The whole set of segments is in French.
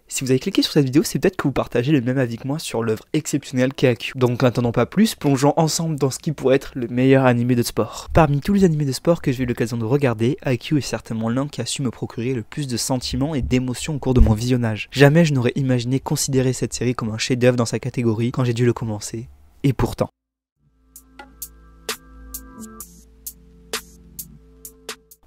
Si vous avez cliqué sur cette vidéo, c'est peut-être que vous partagez le même avis que moi sur l'œuvre exceptionnelle qu'est Haikyuu. Donc n'attendons pas plus, plongeons ensemble dans ce qui pourrait être le meilleur animé de sport. Parmi tous les animés de sport que j'ai eu l'occasion de regarder, Haikyuu est certainement l'un qui a su me procurer le plus de sentiments et d'émotions au cours de mon visionnage. Jamais je n'aurais imaginé considérer cette série comme un chef-d'œuvre dans sa catégorie quand j'ai dû le commencer. Et pourtant.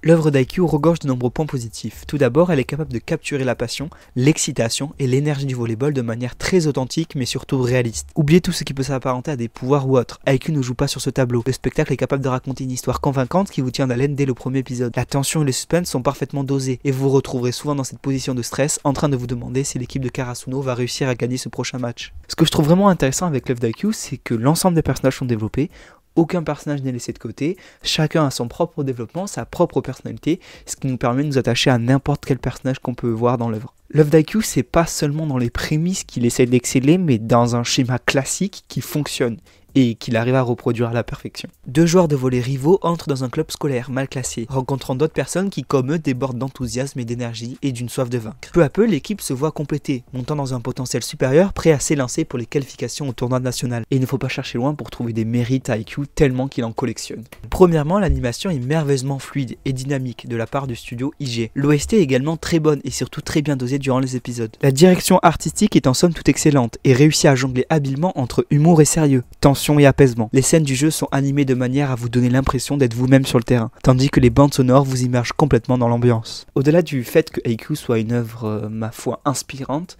L'œuvre d'Haikyuu regorge de nombreux points positifs. Tout d'abord, elle est capable de capturer la passion, l'excitation et l'énergie du volleyball de manière très authentique mais surtout réaliste. Oubliez tout ce qui peut s'apparenter à des pouvoirs ou autres. Haikyuu ne joue pas sur ce tableau. Le spectacle est capable de raconter une histoire convaincante qui vous tient en haleine dès le premier épisode. La tension et le suspense sont parfaitement dosés et vous vous retrouverez souvent dans cette position de stress en train de vous demander si l'équipe de Karasuno va réussir à gagner ce prochain match. Ce que je trouve vraiment intéressant avec l'œuvre d'Haikyuu, c'est que l'ensemble des personnages sont développés. Aucun personnage n'est laissé de côté, chacun a son propre développement, sa propre personnalité, ce qui nous permet de nous attacher à n'importe quel personnage qu'on peut voir dans l'œuvre. L'œuvre d'Haikyuu, c'est pas seulement dans les prémices qu'il essaie d'exceller, mais dans un schéma classique qui fonctionne et qu'il arrive à reproduire à la perfection. Deux joueurs de volley rivaux entrent dans un club scolaire mal classé, rencontrant d'autres personnes qui comme eux débordent d'enthousiasme et d'énergie et d'une soif de vaincre. Peu à peu, l'équipe se voit complétée, montant dans un potentiel supérieur, prêt à s'élancer pour les qualifications au tournoi national. Et il ne faut pas chercher loin pour trouver des mérites à Haikyuu tellement qu'il en collectionne. Premièrement, l'animation est merveilleusement fluide et dynamique de la part du studio IG. L'OST est également très bonne et surtout très bien dosée durant les épisodes. La direction artistique est en somme toute excellente et réussit à jongler habilement entre humour et sérieux, tension et apaisement. Les scènes du jeu sont animées de manière à vous donner l'impression d'être vous-même sur le terrain, tandis que les bandes sonores vous immergent complètement dans l'ambiance. Au-delà du fait que Haikyuu soit une œuvre, ma foi, inspirante,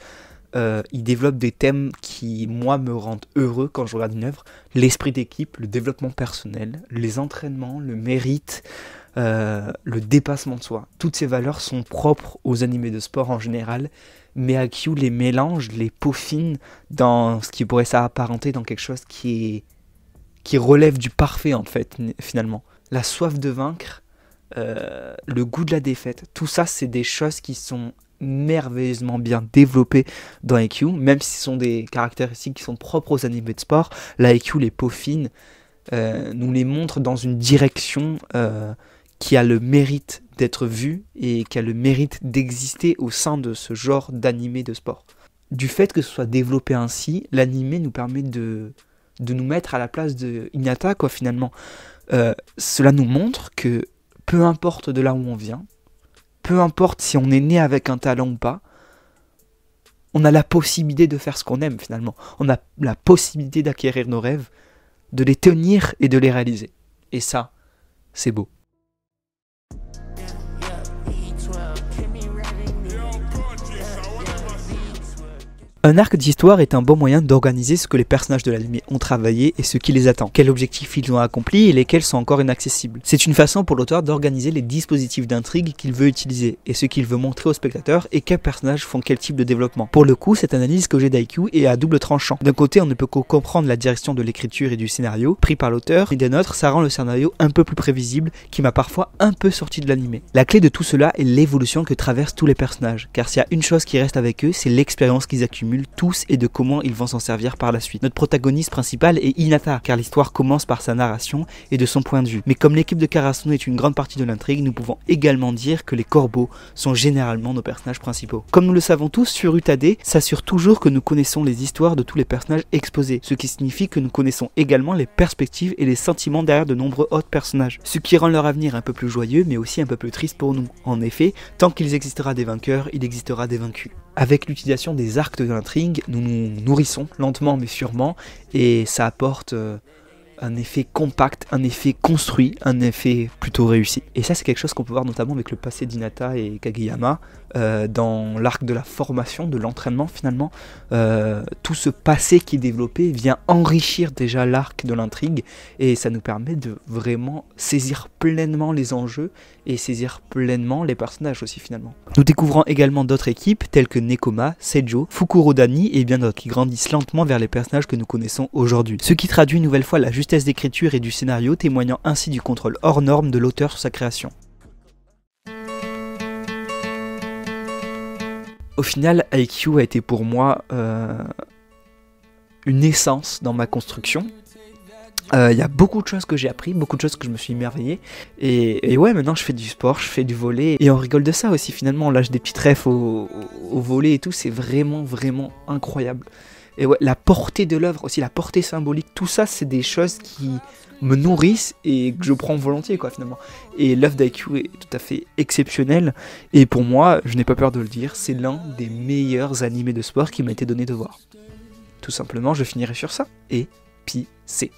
il développe des thèmes qui, moi, me rendent heureux quand je regarde une œuvre. L'esprit d'équipe, le développement personnel, les entraînements, le mérite, le dépassement de soi. Toutes ces valeurs sont propres aux animés de sport en général, mais Haikyuu les mélange, les peaufine dans ce qui pourrait s'apparenter dans quelque chose qui relève du parfait en fait, finalement. La soif de vaincre, le goût de la défaite, tout ça c'est des choses qui sont merveilleusement bien développées dans Haikyuu, même si ce sont des caractéristiques qui sont propres aux animés de sport. La Haikyuu les peaufine, nous les montre dans une direction qui a le mérite d'être vue et qui a le mérite d'exister au sein de ce genre d'animé de sport. Du fait que ce soit développé ainsi, l'animé nous permet de nous mettre à la place de Hinata, quoi, finalement. Cela nous montre que peu importe de là où on vient, peu importe si on est né avec un talent ou pas, on a la possibilité de faire ce qu'on aime, finalement. On a la possibilité d'acquérir nos rêves, de les tenir et de les réaliser. Et ça, c'est beau. Un arc d'histoire est un bon moyen d'organiser ce que les personnages de l'anime ont travaillé et ce qui les attend, quels objectifs ils ont accomplis et lesquels sont encore inaccessibles. C'est une façon pour l'auteur d'organiser les dispositifs d'intrigue qu'il veut utiliser et ce qu'il veut montrer aux spectateurs et quels personnages font quel type de développement. Pour le coup, cette analyse que j'ai d'Haikyuu est à double tranchant. D'un côté, on ne peut que comprendre la direction de l'écriture et du scénario pris par l'auteur, et d'un autre, ça rend le scénario un peu plus prévisible qui m'a parfois un peu sorti de l'anime. La clé de tout cela est l'évolution que traversent tous les personnages, car s'il y a une chose qui reste avec eux, c'est l'expérience qu'ils accumulent tous et de comment ils vont s'en servir par la suite. Notre protagoniste principal est Hinata, car l'histoire commence par sa narration et de son point de vue. Mais comme l'équipe de Karasuno est une grande partie de l'intrigue, nous pouvons également dire que les corbeaux sont généralement nos personnages principaux. Comme nous le savons tous, sur Utade s'assure toujours que nous connaissons les histoires de tous les personnages exposés, ce qui signifie que nous connaissons également les perspectives et les sentiments derrière de nombreux autres personnages, ce qui rend leur avenir un peu plus joyeux mais aussi un peu plus triste pour nous. En effet, tant qu'il existera des vainqueurs, il existera des vaincus. Avec l'utilisation des arcs de l'intrigue, nous nous nourrissons lentement mais sûrement et ça apporte un effet compact, un effet construit, un effet plutôt réussi. Et ça c'est quelque chose qu'on peut voir notamment avec le passé d'Hinata et Kageyama dans l'arc de la formation, de l'entraînement finalement. Tout ce passé qui est développé vient enrichir déjà l'arc de l'intrigue et ça nous permet de vraiment saisir pleinement les enjeux et saisir pleinement les personnages aussi finalement. Nous découvrons également d'autres équipes telles que Nekoma, Seijo, Fukurodani et bien d'autres qui grandissent lentement vers les personnages que nous connaissons aujourd'hui. Ce qui traduit une nouvelle fois la justesse d'écriture et du scénario, témoignant ainsi du contrôle hors norme de l'auteur sur sa création. Au final, Haikyuu a été pour moi une essence dans ma construction. Il y a beaucoup de choses que j'ai appris, beaucoup de choses que je me suis émerveillé. Et ouais, maintenant je fais du sport, je fais du volley. Et on rigole de ça aussi finalement. On lâche des petits trèfles au volley et tout. C'est vraiment, vraiment incroyable. Et ouais, la portée de l'œuvre, aussi la portée symbolique, tout ça, c'est des choses qui me nourrissent et que je prends volontiers, quoi, finalement. Et l'œuvre d'IQ est tout à fait exceptionnelle. Et pour moi, je n'ai pas peur de le dire, c'est l'un des meilleurs animés de sport qui m'a été donné de voir. Tout simplement, je finirai sur ça. Et puis, c'est.